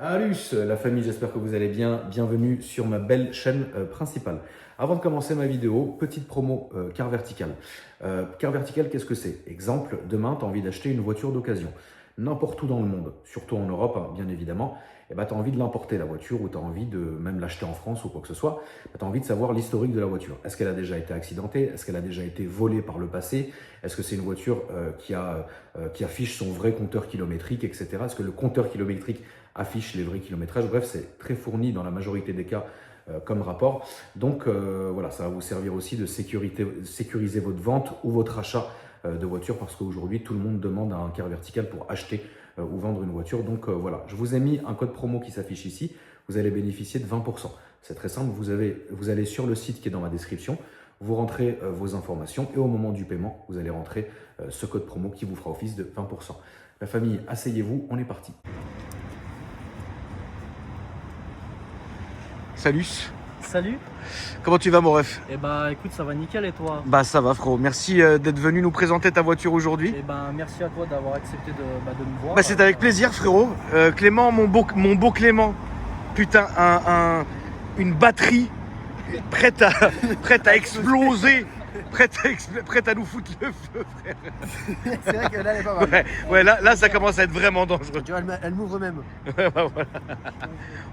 Salut la famille, j'espère que vous allez bien. Bienvenue sur ma belle chaîne principale. Avant de commencer ma vidéo, petite promo Car Vertical. Car Vertical, qu'est-ce que c'est? Exemple, demain, tu as envie d'acheter une voiture d'occasion. N'importe où dans le monde, surtout en Europe, hein, bien évidemment, tu as envie de l'importer la voiture ou tu as envie de même l'acheter en France ou quoi que ce soit. Tu as envie de savoir l'historique de la voiture. Est-ce qu'elle a déjà été accidentée? Est-ce qu'elle a déjà été volée par le passé? Est-ce que c'est une voiture qui affiche son vrai compteur kilométrique, etc. Est-ce que le compteur kilométrique affiche les vrais kilométrages? Bref, c'est très fourni dans la majorité des cas comme rapport. Donc voilà, ça va vous servir aussi de sécuriser votre vente ou votre achat de voiture parce qu'aujourd'hui, tout le monde demande un Car Vertical pour acheter ou vendre une voiture. Donc voilà, je vous ai mis un code promo qui s'affiche ici. Vous allez bénéficier de 20%. C'est très simple, vous allez sur le site qui est dans ma description, vous rentrez vos informations et au moment du paiement, vous allez rentrer ce code promo qui vous fera office de 20%. La famille, asseyez-vous, on est parti. Salut. Salut. Comment tu vas mon ref? Eh bah écoute, ça va nickel et toi? Bah ça va frérot, merci d'être venu nous présenter ta voiture aujourd'hui. Eh ben merci à toi d'avoir accepté de me voir. Bah c'est avec plaisir frérot. Clément, mon beau Clément. Putain, une batterie prête à exploser. Prête à nous foutre le feu, frère. C'est vrai que là elle est pas mal. Ouais, là ça commence à être vraiment dangereux. Tu vois, elle m'ouvre même. Ouais, bah, voilà.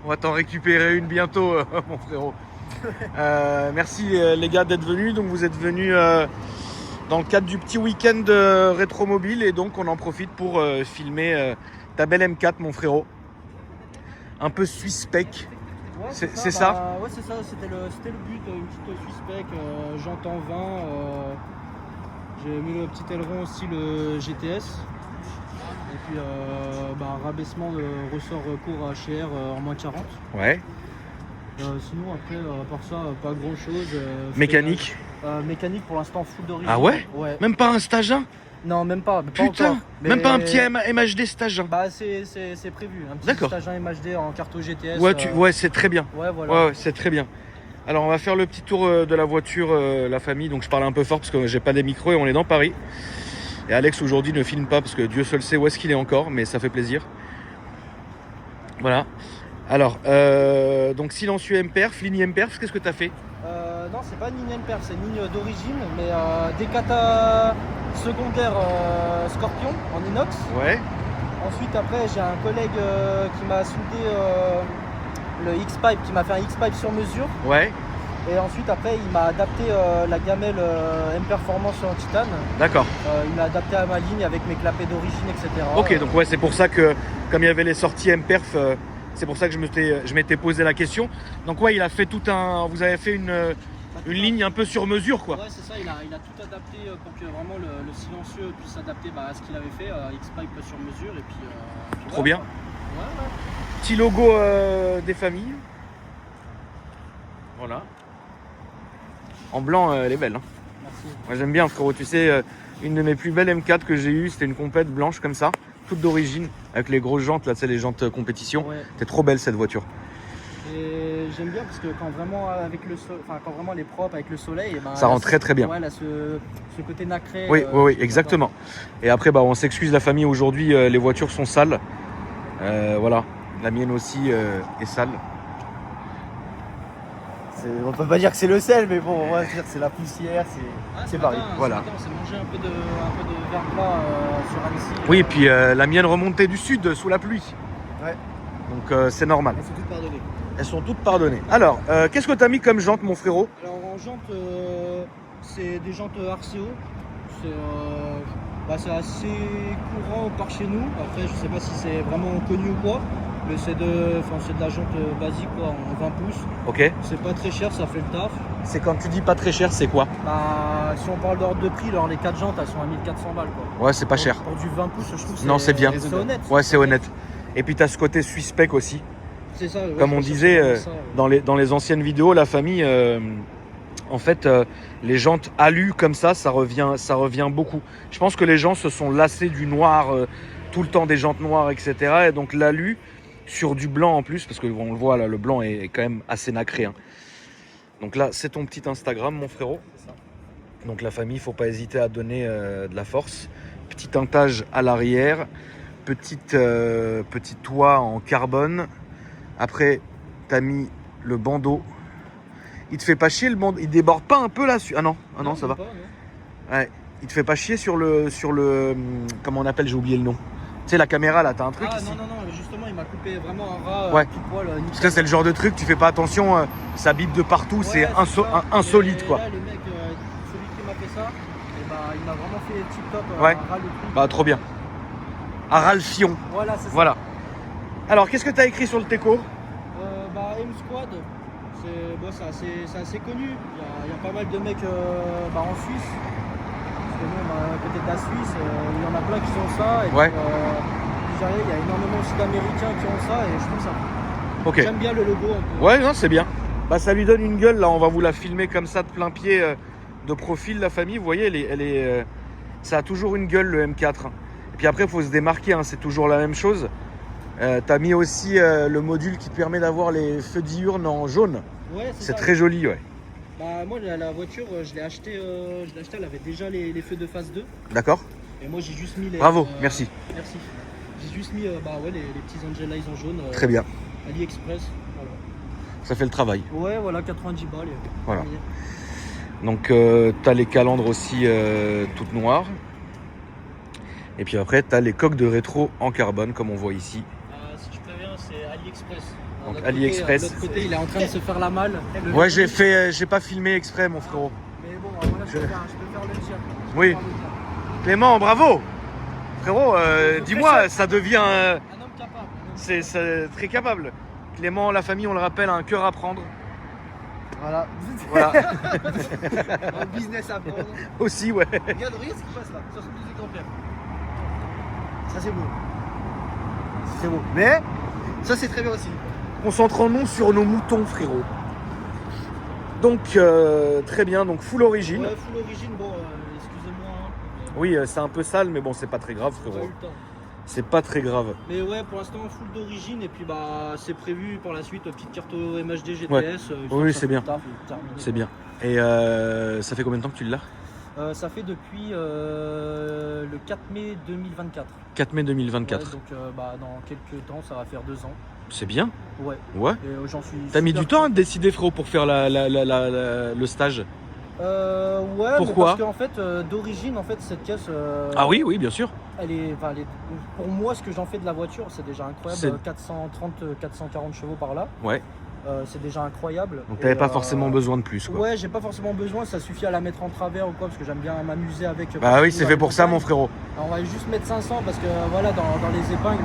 On va t'en récupérer une bientôt, mon frérot. Merci les gars d'être venus. Donc vous êtes venus dans le cadre du petit week-end rétromobile et donc on en profite pour filmer ta belle M4, mon frérot. Un peu suspect. Ouais, c'est ça? Ouais, c'est ça, c'était le but, une petite suspect, j'entends 20. J'ai mis le petit aileron aussi, le GTS. Et puis rabaissement de ressort court HR en moins de 40. Ouais. Sinon après, à part ça, pas grand chose. Mécanique? Mécanique pour l'instant full d'origine. Ah ouais? Ouais. Même pas un stage 1? Non, même pas. Putain, Encore. même pas un petit MHD stage 1? Bah c'est prévu. Un petit D'accord. stage 1 MHD en carte GTS. Ouais, c'est très bien. Ouais, voilà. Ouais, c'est très bien. Alors on va faire le petit tour de la voiture, la famille. Donc je parle un peu fort parce que j'ai pas des micros et on est dans Paris. Et Alex aujourd'hui ne filme pas parce que Dieu seul sait où est-ce qu'il est encore, mais ça fait plaisir. Voilà. Alors, donc silencieux MPerf, ligne MPerf, qu'est-ce que tu as fait? Non, c'est pas une ligne MPerf, c'est une ligne d'origine, mais des kata secondaires Scorpion en inox. Ouais. Ensuite, après, j'ai un collègue qui m'a soudé le X-Pipe, qui m'a fait un X-Pipe sur mesure. Ouais. Et ensuite, après, il m'a adapté la gamelle M-Performance en titane. D'accord. Il m'a adapté à ma ligne avec mes clapets d'origine, etc. Ok, donc ouais, c'est pour ça que, comme il y avait les sorties MPerf, c'est pour ça que je m'étais posé la question. Donc ouais, il a fait vous avez fait une ligne un peu sur mesure, quoi. Ouais, c'est ça, il a tout adapté pour que vraiment le silencieux puisse s'adapter à ce qu'il avait fait, X-Pipe sur mesure. Et puis Trop bien. Ouais. Petit logo des familles. Voilà. En blanc, elle est belle. Hein. Merci. Moi j'aime bien frérot, tu sais, une de mes plus belles M4 que j'ai eues, c'était une complète blanche comme ça, toute d'origine, avec les grosses jantes, là c'est les jantes compétition. Ouais. C'était trop belle cette voiture. Et j'aime bien parce que quand vraiment quand vraiment elle est propre avec le soleil, Ça rend très bien. Ouais, elle a ce côté nacré. Oui, exactement. Et après on s'excuse la famille, aujourd'hui les voitures sont sales. Voilà, la mienne aussi est sale. On peut pas dire que c'est le sel, mais bon, on va dire que c'est la poussière, c'est pareil. Voilà. On s'est mangé un peu de verglas sur Annecy. Oui, et puis la mienne remontait du sud sous la pluie. Ouais. Donc c'est normal. Elles sont toutes pardonnées. Elles sont toutes pardonnées. Alors, qu'est-ce que tu as mis comme jante mon frérot? Alors en jante, c'est des jantes RCO. C'est assez courant par chez nous. Après, je sais pas si c'est vraiment connu ou quoi. Mais c'est de la jante basique quoi, en 20 pouces. Ok. C'est pas très cher, ça fait le taf. C'est quand tu dis pas très cher, c'est quoi? Bah, si on parle d'ordre de prix, alors les 4 jantes elles sont à 1400 balles quoi. Ouais, c'est pas cher. Pour du 20 pouces, je trouve que Non, c'est bien. C'est honnête. Ouais, c'est honnête. Et puis tu as ce côté suspect aussi. C'est ça. Ouais, comme on disait dans les anciennes vidéos, la famille, en fait, les jantes alu comme ça revient beaucoup. Je pense que les gens se sont lassés du noir, tout le temps des jantes noires, etc. Et donc l'alu sur du blanc en plus, parce que on le voit là, le blanc est quand même assez nacré. Hein. Donc là, c'est ton petit Instagram, mon frérot. C'est ça. Donc la famille, il ne faut pas hésiter à donner de la force. Petit teintage à l'arrière. petit toit en carbone. Après, tu as mis le bandeau. Il te fait pas chier le bandeau? Il déborde pas un peu là-dessus? Ah non, ça va. Pas, non. Ouais. Il te fait pas chier sur le comment on appelle, j'ai oublié le nom. Tu sais, la caméra là, t'as un truc ici. Non, justement, il m'a coupé vraiment un ras Ouais. tout poil. Parce que c'est le genre de truc, tu fais pas attention, ça bip de partout, c'est insolite et quoi. Là, le mec, celui qui m'a fait ça, et bah, il m'a vraiment fait tip top. Ouais. Un ras le truc. Bah trop bien. À Ralphion. Voilà, c'est ça. Voilà. Alors, qu'est-ce que t'as écrit sur le Teco? M Squad, c'est assez connu. Il y a pas mal de mecs en Suisse. Parce que nous, à côté de la Suisse, il y en a plein qui ont ça. Et Ouais. puis, il y a énormément aussi d'Américains qui ont ça et je trouve ça. Ok. J'aime bien le logo un peu. Ouais, non, c'est bien. Bah, ça lui donne une gueule. Là, on va vous la filmer comme ça de plein pied, de profil, la famille. Vous voyez, ça a toujours une gueule, le M4. Et puis après, il faut se démarquer. Hein, c'est toujours la même chose. T'as mis aussi le module qui te permet d'avoir les feux diurnes en jaune. Ouais, C'est ça. très joli, ouais. Bah, moi, la voiture, je l'ai achetée, elle avait déjà les feux de phase 2. D'accord. Et moi, j'ai juste mis les. Bravo, merci. Merci. J'ai juste mis les petits Angel Eyes en jaune. Très bien. AliExpress. Voilà. Ça fait le travail. Ouais, voilà, 90 balles. Voilà. Donc, tu as les calandres aussi toutes noires. Et puis après, tu as les coques de rétro en carbone, comme on voit ici. Si je préviens, c'est AliExpress. Donc, AliExpress. De l'autre côté, il est en train de se faire la malle. Ouais, j'ai pas filmé exprès, mon frérot. Mais bon, voilà, je peux faire le tir. Oui. Clément, bravo. Frérot, dis-moi, ça devient... Un homme capable. C'est très capable. Clément, la famille, on le rappelle, a un cœur à prendre. Voilà. Un business à prendre. Aussi, ouais. Regarde ce qui passe là. 72 exemplaires. Ça, c'est beau. C'est beau. Mais ça, c'est très bien aussi. Concentrons-nous sur nos moutons, frérot. Donc, très bien. Donc, full origine. Ouais, full origine. Bon, excusez-moi. Hein, oui, c'est un peu sale, mais bon, c'est pas très grave, j'ai pas eu frérot. le temps. C'est pas très grave. Mais ouais, pour l'instant, full d'origine. Et puis, c'est prévu par la suite, petite carte MHD GTS. Ouais. Oui, c'est bien. C'est bien. Et ça fait combien de temps que tu l'as? Ça fait depuis le 4 mai 2024. 4 mai 2024. Ouais, donc dans quelques temps, ça va faire 2 ans. C'est bien. Ouais. Ouais. Et j'en suis. T'as mis super du temps à te décider, frérot, pour faire le stage? Ouais. Pourquoi? Parce qu'en fait, d'origine, en fait, cette caisse. Ah oui, bien sûr. Elle est, pour moi, ce que j'en fais de la voiture, c'est déjà incroyable. 440 chevaux par là. Ouais. C'est déjà incroyable. Donc t'avais pas forcément besoin de plus, quoi. Ouais, j'ai pas forcément besoin, ça suffit à la mettre en travers ou quoi, parce que j'aime bien m'amuser avec. Bah oui, c'est fait pour ça, mon frérot. Alors, on va juste mettre 500 parce que voilà, dans les épingles,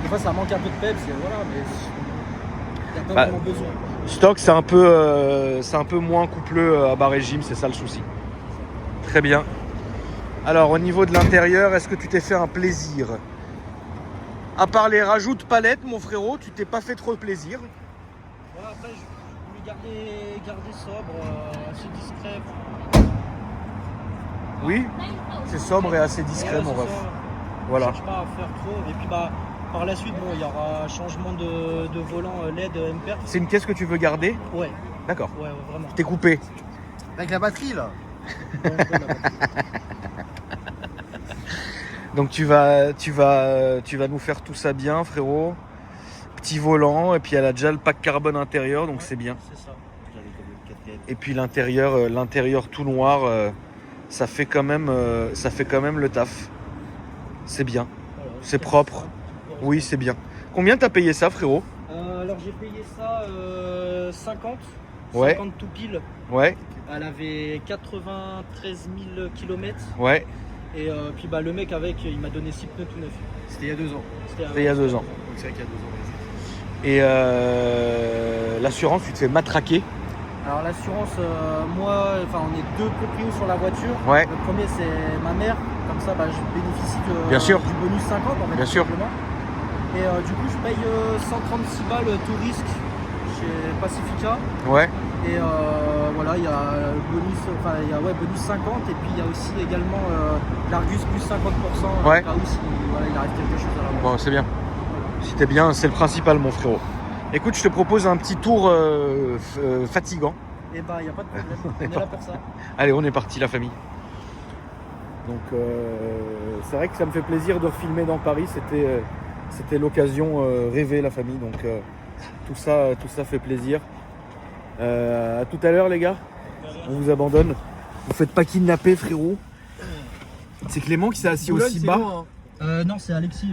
des fois ça manque un peu de peps, et voilà, mais il n'y a pas vraiment besoin. Stock, c'est un peu moins coupleux à bas régime, c'est ça le souci. Très bien. Alors, au niveau de l'intérieur, est-ce que tu t'es fait un plaisir? À part les rajouts de palettes, mon frérot, tu t'es pas fait trop de plaisir? Voilà, après, je voulais garder sobre, assez discret. Oui, c'est sobre et assez discret, mon ref. Voilà. Je cherche pas à faire trop. Et puis par la suite, il y aura changement de volant LED MPER. C'est une caisse que tu veux garder? Ouais. D'accord. Ouais, vraiment. T'es coupé. Avec la batterie là. Donc tu vas nous faire tout ça bien, frérot. Petit volant, et puis elle a déjà le pack carbone intérieur, donc c'est bien. C'est ça. Et puis l'intérieur tout noir, ça fait quand même le taf. C'est bien, Voilà, c'est propre. Oui, c'est bien. Combien t'as payé ça, frérot? Alors j'ai payé ça 50. Ouais. 50 tout pile. Ouais, Elle avait 93 000 km. ouais. Et puis le mec avec, il m'a donné 6 pneus tout neufs. C'était il y a 2 ans. C'était il y a 2 ans. Donc c'est vrai qu'il y a 2 ans. Et l'assurance, tu te fais matraquer. Alors l'assurance, on est 2 proprios sur la voiture. Ouais. Le premier c'est ma mère, comme ça je bénéficie Bien sûr. du bonus 50 en fait. Bien sûr. Simplement. Et du coup je paye 136 balles tout risque chez Pacifica. Ouais. Et voilà, il y a bonus 50 et puis il y a aussi également l'Argus plus 50%. Ouais. Au cas où il arrive quelque chose à la Bon, c'est bien. Si t'es bien, c'est le principal, mon frérot. Écoute, je te propose un petit tour fatigant. Et il n'y a pas de problème, on est là pour ça. Allez, on est parti, la famille. Donc c'est vrai que ça me fait plaisir de refilmer dans Paris. C'était l'occasion rêvée, la famille. Donc tout ça fait plaisir. À tout à l'heure, les gars. On vous abandonne. Vous faites pas kidnapper, frérot. C'est Clément qui s'est assis aussi bas. Non, c'est Alexis,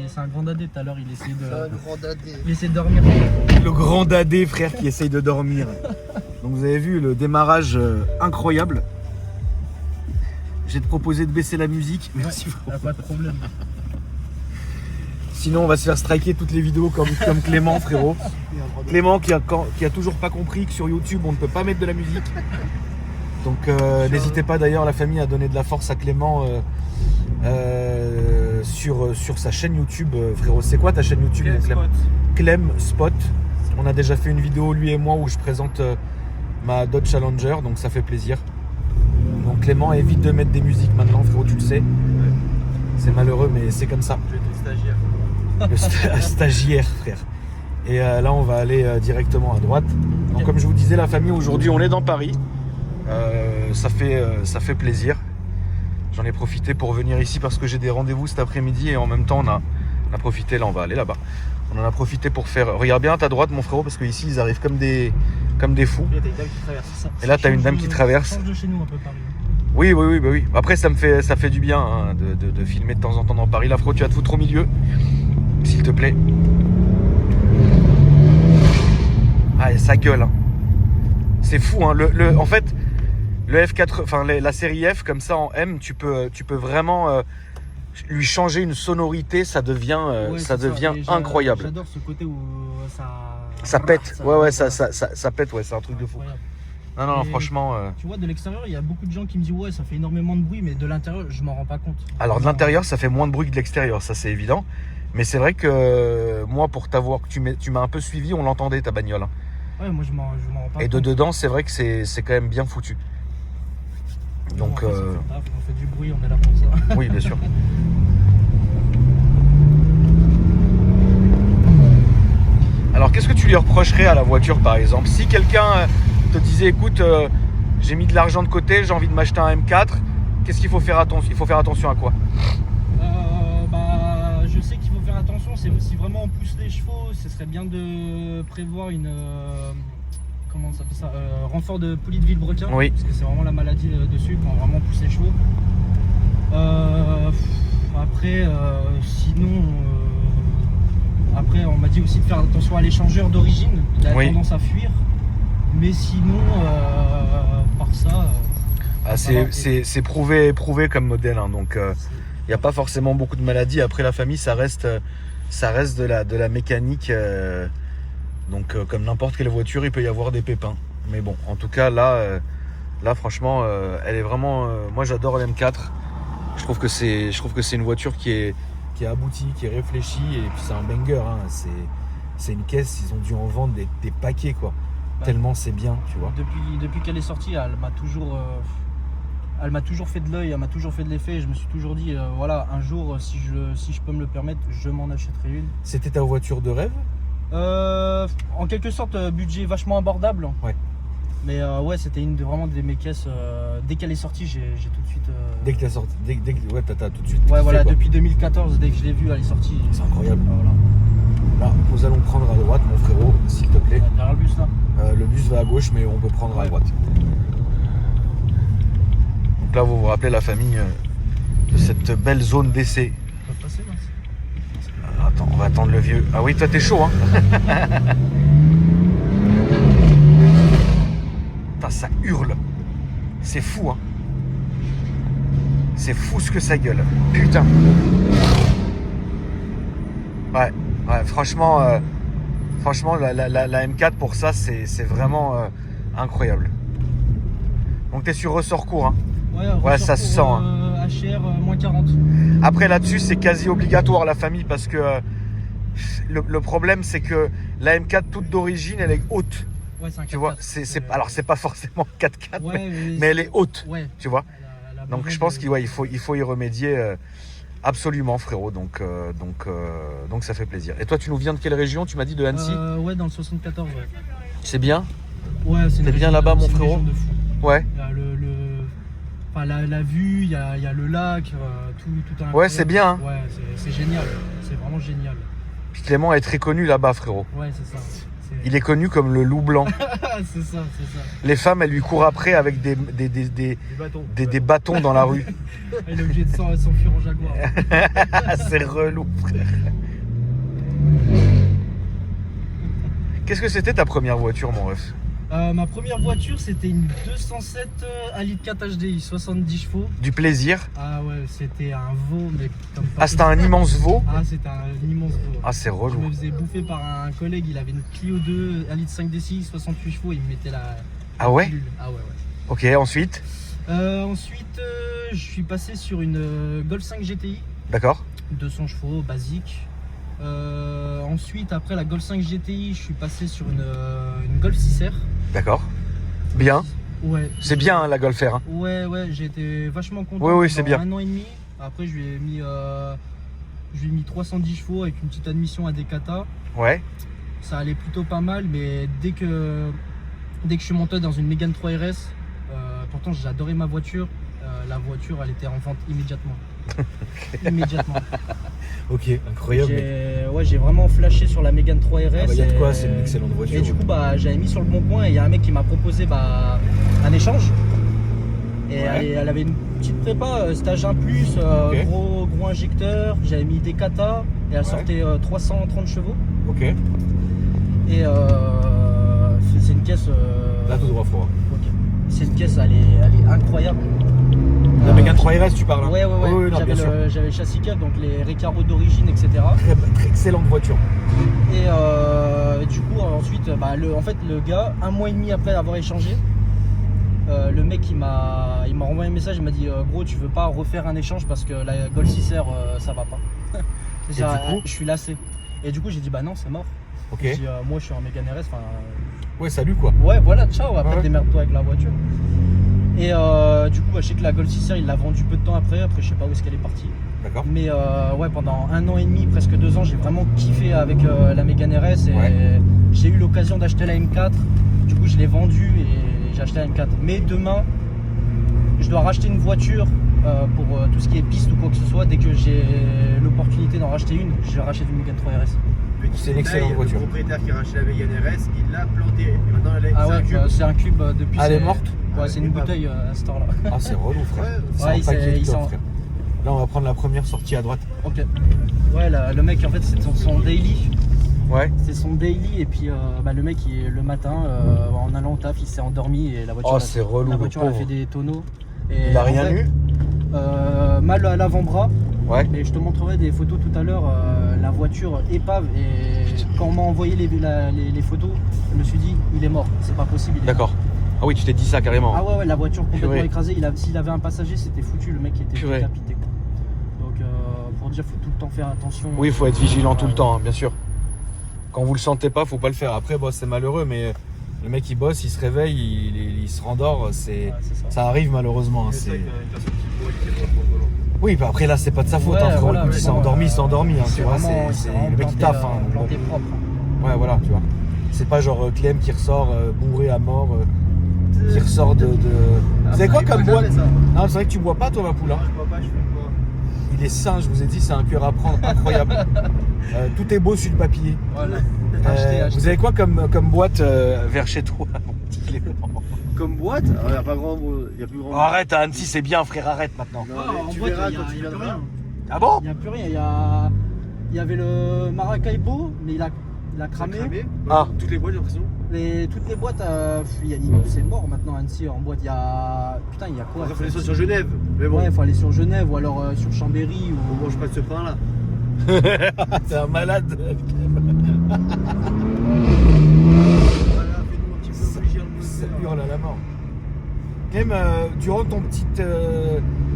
c'est un grand dadé tout à l'heure, il essayait de dormir. Le grand dadé, frère, qui essaye de dormir. Donc vous avez vu le démarrage incroyable. J'ai proposé de baisser la musique. Merci beaucoup. Pas de problème. Sinon, on va se faire striker toutes les vidéos comme Clément, frérot. Clément qui a toujours pas compris que sur YouTube, on ne peut pas mettre de la musique. Donc n'hésitez pas d'ailleurs, la famille, à donner de la force à Clément sur sa chaîne YouTube. Frérot, c'est quoi ta chaîne YouTube? Clem Spot. On a déjà fait une vidéo, lui et moi, où je présente ma Dodge Challenger, donc ça fait plaisir. Donc Clément, évite de mettre des musiques maintenant, frérot, tu le sais. C'est malheureux, mais c'est comme ça. Je vais être le stagiaire. Le stagiaire, frère. Et là, on va aller directement à droite. Donc, comme je vous disais, la famille, aujourd'hui, on est dans Paris. Ça fait plaisir. J'en ai profité pour venir ici parce que j'ai des rendez-vous cet après-midi et en même temps, on a profité. Là, on va aller là-bas. On en a profité pour faire. Regarde bien à ta droite, mon frérot, parce qu'ici, ils arrivent comme des fous. Et là, tu as une dame qui traverse. Ça change de chez nous un peu Paris. Oui, bah oui. Après, ça fait du bien hein, de filmer de temps en temps dans Paris. Là, frérot, tu vas te foutre au milieu, s'il te plaît. Ah, et ça gueule. Hein. C'est fou. Hein. En fait, le F4, enfin la série F comme ça en M, tu peux vraiment lui changer une sonorité. Ça devient incroyable. J'adore ce côté où ça pète. Ça pète. Ouais, c'est un truc de fou. Non, franchement. Tu vois, de l'extérieur, il y a beaucoup de gens qui me disent ouais, ça fait énormément de bruit, mais de l'intérieur, je m'en rends pas compte. Alors de l'intérieur, ça fait moins de bruit que de l'extérieur, ça c'est évident. Mais c'est vrai que moi, pour t'avoir, tu m'as un peu suivi, on l'entendait ta bagnole. Hein. Ouais, moi je m'en rends pas compte. Et de dedans, c'est vrai que c'est quand même bien foutu. Donc. On fait du bruit, on est là pour ça. Oui, bien sûr. Alors, qu'est-ce que tu lui reprocherais à la voiture, par exemple? Si quelqu'un te disait, écoute, j'ai mis de l'argent de côté, j'ai envie de m'acheter un M4, qu'est-ce qu'il faut faire attention? Il faut faire attention à quoi? Je sais qu'il faut faire attention, si vraiment on pousse les chevaux, ce serait bien de prévoir une... comment ça s'appelle ça, renfort de poulie de vilebrequin. Oui. Parce que c'est vraiment la maladie dessus quand on vraiment pousse les chevaux. Après, sinon... Après, on m'a dit aussi de faire attention à l'échangeur d'origine. Il a tendance à fuir. Mais sinon, par ça... c'est prouvé comme modèle. Hein, donc, il n'y a pas forcément beaucoup de maladies. Après, la famille, ça reste de la mécanique. Donc, comme n'importe quelle voiture, il peut y avoir des pépins. Mais bon, en tout cas, là franchement, elle est vraiment... moi, j'adore l'M4. Je trouve que c'est une voiture qui est aboutie, qui est réfléchie. Et puis, c'est un banger. Hein. C'est une caisse. Ils ont dû en vendre des paquets, quoi. Tellement c'est bien, tu vois. Depuis qu'elle est sortie, elle m'a toujours fait de l'œil, elle m'a toujours fait de l'effet. Je me suis toujours dit, voilà, un jour, si je peux me le permettre, je m'en achèterai une. C'était ta voiture de rêve? En quelque sorte, budget vachement abordable. Ouais. Mais ouais, c'était vraiment de mes caisses. Dès qu'elle est sortie, j'ai tout de suite. Dès que t'as sorti, ouais, t'as tout de suite. Ouais, voilà, depuis 2014, dès que je l'ai vue, elle est sortie. C'est incroyable. Voilà. Là, nous allons prendre à droite, mon frérot, s'il te plaît. Derrière le bus là. Le bus va à gauche, mais on peut prendre à droite. Donc là, vous vous rappelez la famille de cette belle zone d'essai. On peut passer là. Alors, attends, on va attendre le vieux. Ah oui, toi t'es chaud, hein. Putain, ça hurle. C'est fou, hein. C'est fou ce que ça gueule. Putain. Ouais, franchement, la M4 pour ça, c'est vraiment incroyable. Donc t'es sur ressort court, hein. Ouais, ça se sent. Hein. HR moins 40. Après là-dessus, c'est quasi obligatoire la famille parce que le problème, c'est que la M4 toute d'origine, elle est haute. Ouais, c'est un 4x4. Tu vois, alors c'est pas forcément 4x4, ouais, mais elle est haute. Ouais. Tu vois. Donc je pense qu'il faut y remédier. Absolument, frérot, donc ça fait plaisir. Et toi, tu nous viens de quelle région? Tu m'as dit de Annecy? Ouais, dans le 74, ouais. C'est bien? Ouais, c'est bien là-bas, mon frérot? de fou. Ouais. Enfin, la vue, il y a le lac, tout un. Ouais, c'est bien. Hein. Ouais, c'est génial. C'est vraiment génial. Puis Clément est très connu là-bas, frérot. Ouais, c'est ça. Il est connu comme le loup blanc. C'est ça. Les femmes, elles lui courent après avec des bâtons dans la rue. Il est obligé de s'enfuir en jaguar. C'est relou, frère. Qu'est-ce que c'était ta première voiture, mon ref? Ma première voiture, c'était une 207 1.4 HDI, 70 chevaux. Du plaisir. Ah ouais, c'était un veau, mais comme pas. Ah, c'était un immense veau. Ah, c'était un immense veau. Ah, c'est Je relou. me faisais bouffer par un collègue, il avait une Clio 2, 1.5 DCI, 68 chevaux, il me mettait la. Ah ouais? Ah ouais. Ok, ensuite. Ensuite, je suis passé sur une Golf 5 GTI, D'accord. 200 chevaux, basique. Ensuite, après la Golf 5 GTI, je suis passé sur une Golf 6R. D'accord. Bien. Ouais. C'est bien, hein, la Golf R. Hein. Ouais, j'ai été vachement content. Oui, c'est bien. Un an et demi. Après, je lui ai mis 310 chevaux avec une petite admission à Decata. Ouais. Ça allait plutôt pas mal, mais dès que je suis monté dans une Mégane 3 RS, pourtant j'adorais ma voiture, la voiture elle était en vente immédiatement. Immédiatement. Ok, incroyable. J'ai vraiment flashé sur la Mégane 3 RS. Ah bah, y a de quoi, c'est une excellente voiture. Et du coup, j'avais mis sur le bon coin et il y a un mec qui m'a proposé un échange. Et Ouais. elle avait une petite prépa, stage 1+, Ok. gros injecteur. J'avais mis des kata et elle sortait 330 chevaux. Ok. Et c'est une caisse. Là, tout droit froid. Ok. C'est une caisse, elle est incroyable. La Mégane 3 RS, tu parles. Hein. Ouais. Oui, non, bien sûr. J'avais le châssis cab, donc les Recaro d'origine, etc. Très excellente voiture. Et du coup, ensuite, le gars, un mois et demi après avoir échangé, le mec il m'a renvoyé un message, il m'a dit gros, tu veux pas refaire un échange parce que la Golf 6R ça va pas. Du coup Je suis lassé. Et du coup, j'ai dit bah non, c'est mort. Ok. J'ai dit moi je suis en Mégane RS. Ouais, salut quoi. Ouais, voilà, ciao, après Ouais. démerde-toi avec la voiture. Et du coup, je sais que la Golf 6R il l'a vendue peu de temps après je sais pas où est-ce qu'elle est partie. D'accord. Mais pendant un an et demi, presque 2 ans, j'ai vraiment kiffé avec la Mégane RS et Ouais. j'ai eu l'occasion d'acheter la M4. Du coup, je l'ai vendue et j'ai acheté la M4. Mais demain, je dois racheter une voiture pour tout ce qui est piste ou quoi que ce soit. Dès que j'ai l'opportunité d'en racheter une, je rachète une Mégane 3 RS. C'est une excellente voiture. Le propriétaire qui a racheté la Mégane RS, il l'a plantée. Et maintenant, elle est, Ah c'est un ouais, cube. c'est un cube depuis. Elle est morte. Ouais, Ah, c'est une elle est pas- bouteille à ce temps-là. Ah, c'est relou, frère. Ouais, C'est ouais, un paquet de ils top, sont- frère. Là, on va prendre la première sortie à droite. Ok. Ouais, le mec, en fait, c'est son daily. Ouais. C'est son daily et puis le mec le matin en allant au taf il s'est endormi et la voiture, Oh, c'est relou, la le voiture elle a pauvre. fait des tonneaux. Et Il a en rien vrai, eu. Mal à l'avant-bras Ouais. et je te montrerai des photos tout à l'heure, la voiture épave et quand on m'a envoyé les photos je me suis dit il est mort, c'est pas possible, il est D'accord. Ah oui, tu t'es dit ça carrément. mort. Ah ouais, la voiture complètement Purée. écrasée, s'il avait un passager c'était foutu, le mec était Purée. décapité quoi. Donc pour dire faut tout le temps faire attention. Oui, il faut être vigilant tout le temps, hein, bien sûr. Quand vous le sentez pas, faut pas le faire. Après, c'est malheureux, mais le mec il bosse, il se réveille, il se rendort, Ouais, c'est ça. ça arrive malheureusement. Hein, C'est c'est- vrai qu'une personne qui pourrait être trop au volant. Oui, bah après là, c'est pas de sa faute, Ouais, hein, frérot. voilà, Écoute, il s'est endormi, il s'est endormi. Hein, tu vois, vraiment- c'est vraiment le mec qui planté, taffe. Hein, planté propre. Ouais, voilà, tu vois. C'est pas genre Clem qui ressort bourré à mort, qui ressort de. Ah, Vous savez ça quoi arrive comme pas boîte? jamais, ça. Non, c'est vrai que tu bois pas, toi, ma poule. Hein. Non, je bois pas, je fume pas. Il est sain, je vous ai dit, c'est un cœur à prendre incroyable. Tout est beau sur le papier. Voilà. Acheter. Vous avez quoi comme boîte vers chez toi, mon petit Clément? Comme boîte, il n'y a pas grand. Il y a plus grand. Oh, arrête, à Annecy, c'est bien, frère, arrête maintenant. Non, Ah, mais en tu boîte, verras il y a- quand tu il y a plus viendras. rien. Ah bon? Il n'y a plus rien. Il y avait le Maracaibo, mais il a cramé. Ah. Toutes les boîtes, j'ai l'impression. Toutes les boîtes, c'est mort maintenant Annecy en boîte. Il y a quoi? Il faut aller sur Genève. Mais bon, Ouais, il faut aller sur Genève ou alors sur Chambéry on mange pas de ce pain là. T'es un malade. Voilà, fais-nous un petit peu bouger le Ça moteur. hurle à la mort. Clem, durant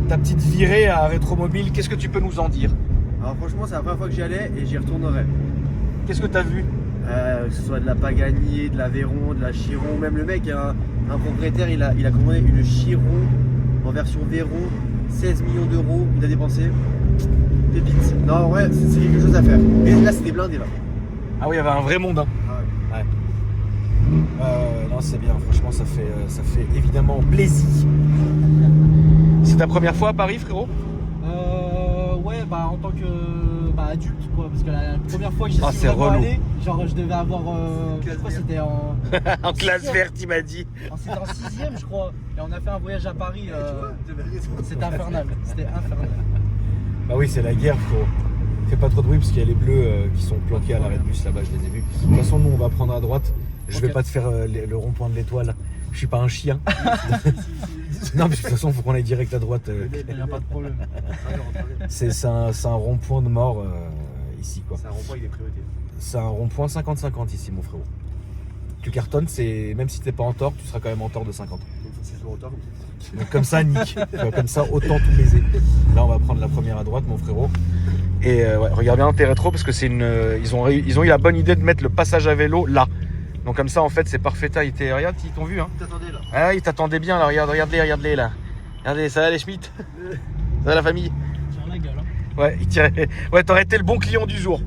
ta petite virée à Rétromobile, qu'est-ce que tu peux nous en dire? Alors franchement, c'est la première fois que j'y allais et j'y retournerai. Qu'est-ce que t'as vu? Que ce soit de la Pagani, de l'Aveyron, de la Chiron, même le mec, un propriétaire, il a commandé une Chiron en version Veyron, 16 millions d'euros, il a dépensé. Pépite. Non, en vrai, c'est quelque chose à faire. Et là, c'est des blindés là. Ah oui, il y avait un vrai monde. Hein. Ah ouais. Non, c'est bien, franchement, ça fait évidemment plaisir. ta première fois à Paris, frérot? Ouais, bah en tant que adulte, quoi. Parce que la première fois que j'y Ah, suis c'est vraiment relou. allé, genre je devais avoir. Je crois que c'était en. En classe verte, il m'a dit. C'était en 6ème, je crois. Et on a fait un voyage à Paris. C'était infernal. C'était infernal. Bah oui, c'est la guerre, frérot. Fais pas trop de bruit parce qu'il y a les bleus qui sont planqués à l'arrêt de bus là-bas, je les ai vus. De toute façon, nous, on va prendre à droite. Je vais Ok. pas te faire le rond-point de l'Étoile. Je suis pas un chien. Non, mais de toute façon, il faut qu'on aille direct à droite. Il n'y a pas de problème. C'est un rond-point de mort ici, quoi. C'est un rond-point avec des priorités. C'est un rond-point 50-50 ici, mon frérot. Tu cartonnes, même si t'es pas en tort, tu seras quand même en tort de 50. Donc c'est sur hauteur. Donc comme ça, nique. Tu vois, comme ça, autant tout baiser. Là, on va prendre la première à droite, mon frérot. Et ouais, regarde bien tes rétros parce que c'est une. Ils ont eu la bonne idée de mettre le passage à vélo là. Donc comme ça, en fait, c'est parfait. Regarde, ils t'ont vu, hein. T'attendais là. Ah, ils t'attendaient bien là. Regarde-les là. Regardez, ça va les Schmitt. Ça va la famille. Tiens la gueule. Hein. Ouais, ouais, t'aurais été le bon client du jour.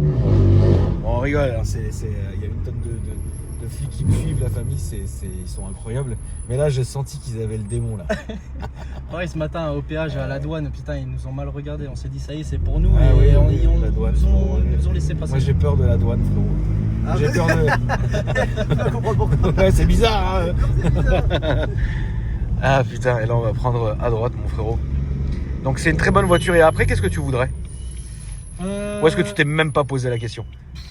Bon, on rigole, hein, y a une tonne de flics qui me suivent, la famille, ils sont incroyables. Mais là, j'ai senti qu'ils avaient le démon là. Ouais, ce matin au péage à la douane, putain, ils nous ont mal regardé. On s'est dit, ça y est, c'est pour nous. Ah et oui, on la douane, nous ont laissé passer. Moi, j'ai peur de la douane, frérot. Ah, J'ai ouais. peur de. Tu vas comprendre pourquoi. Ouais, c'est bizarre, hein. Ah putain, et là, on va prendre à droite, mon frérot. Donc, c'est une très bonne voiture. Et après, qu'est-ce que tu voudrais? Ou est-ce que tu t'es même pas posé la question?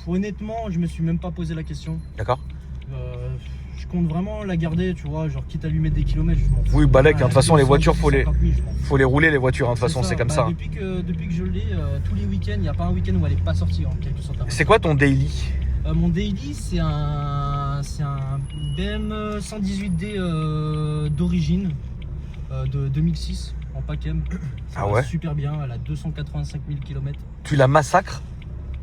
Honnêtement, je me suis même pas posé la question. D'accord? Je compte vraiment la garder, tu vois, genre quitte à lui mettre des kilomètres, je m'en fous. Oui, balèque, hein, de toute façon, les voitures, faut les 50 000, je m'en fous. faut les rouler, les voitures, hein, de toute façon, c'est comme ça. Hein. Depuis que je l'ai, tous les week-ends, il n'y a pas un week-end où elle n'est pas sortie en quelque sorte. C'est quoi ton daily? Mon daily, c'est un BM 118D d'origine de 2006 en PACM. Ça Ah va ouais? super bien, elle a 285 000 km. Tu la massacres?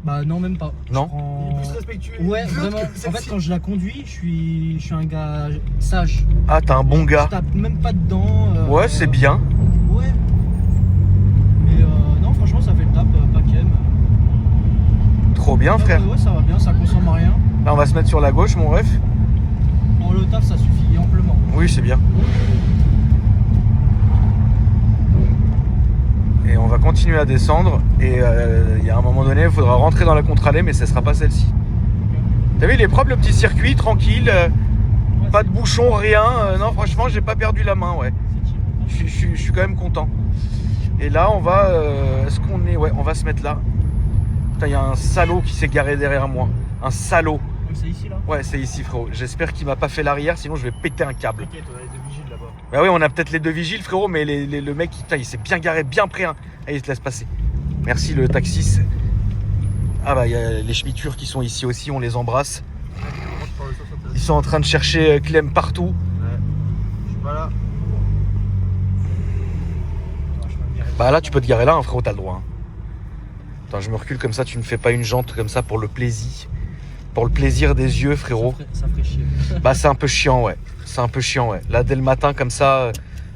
Bah non, même pas. Non. Il est plus respectueux. Ouais, il est vraiment. que En fait, celle-ci. quand je la conduis, je suis un gars sage. Ah, t'es un bon Je gars. tape même pas dedans. Ouais, c'est bien. Ouais. Mais non, franchement, ça fait le tap, PACM. Trop bien, frère. Ouais, ça va bien, ça consomme rien. Là, on va se mettre sur la gauche, mon ref. Pour le taf, ça suffit amplement. Oui, c'est bien. Et on va continuer à descendre. Et il y a un moment donné, il faudra rentrer dans la contre-allée, mais ce sera pas celle-ci. T'as vu, il est propre le petit circuit, tranquille. Ouais, Pas de bouchon, rien. Non, franchement, j'ai pas perdu la main, ouais. c'est chill. Je suis quand même content. Et là, on va. Est-ce qu'on est. Ouais, on va se mettre là. Putain, il y a un salaud qui s'est garé derrière moi. Un salaud. Donc c'est ici là. Ouais, c'est ici, frérot. J'espère qu'il m'a pas fait l'arrière, sinon je vais péter un câble. T'inquiète, on a les deux vigiles là-bas. Bah oui, on a peut-être les deux vigiles, frérot, mais le mec, putain, il s'est bien garé, bien prêt. Hein. Allez, il te laisse passer. Merci, le taxis. Ah bah, il y a les schmittures qui sont ici aussi, on les embrasse. Ils sont en train de chercher Clem partout. Ouais. Je suis pas là. Bah là, tu peux te garer là, hein, frérot, t'as le droit. Hein. Attends, je me recule comme ça, tu ne fais pas une jante comme ça pour le plaisir. Pour le plaisir des yeux, frérot. Ça ferait chier. Bah, c'est un peu chiant, ouais. C'est un peu chiant, ouais. Là, dès le matin, comme ça,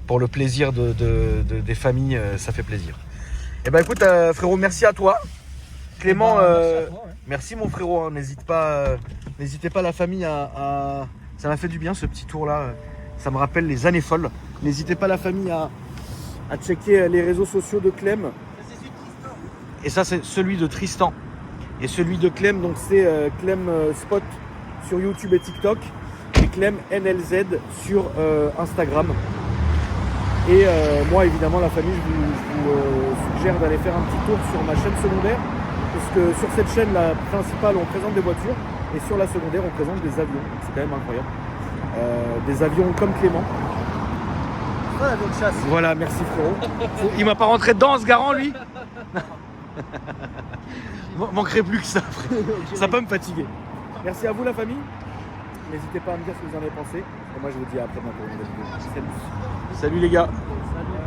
pour le plaisir des familles, ça fait plaisir. Eh ben, écoute, frérot, merci à toi. Clément, Merci à toi, ouais. merci mon frérot. Hein. N'hésitez pas la famille à... Ça m'a fait du bien ce petit tour-là. Ça me rappelle les années folles. N'hésitez pas la famille à checker les réseaux sociaux de Clem. Et ça, c'est celui de Tristan. Et celui de Clem, donc c'est Clem Spot sur YouTube et TikTok. Et Clem NLZ sur Instagram. Et moi, évidemment, la famille, je vous suggère d'aller faire un petit tour sur ma chaîne secondaire. Parce que sur cette chaîne, la principale, on présente des voitures. Et sur la secondaire, on présente des avions. C'est quand même incroyable. Des avions comme Clément. Ah, l'avion de chasse. Voilà, merci frérot. Il m'a pas rentré dedans en se garant, lui. Manquerait plus que ça, frère. Ça peut me fatiguer. Merci à vous, la famille. N'hésitez pas à me dire ce que vous en avez pensé. Et moi, je vous dis à après bientôt. Salut les gars. Salut.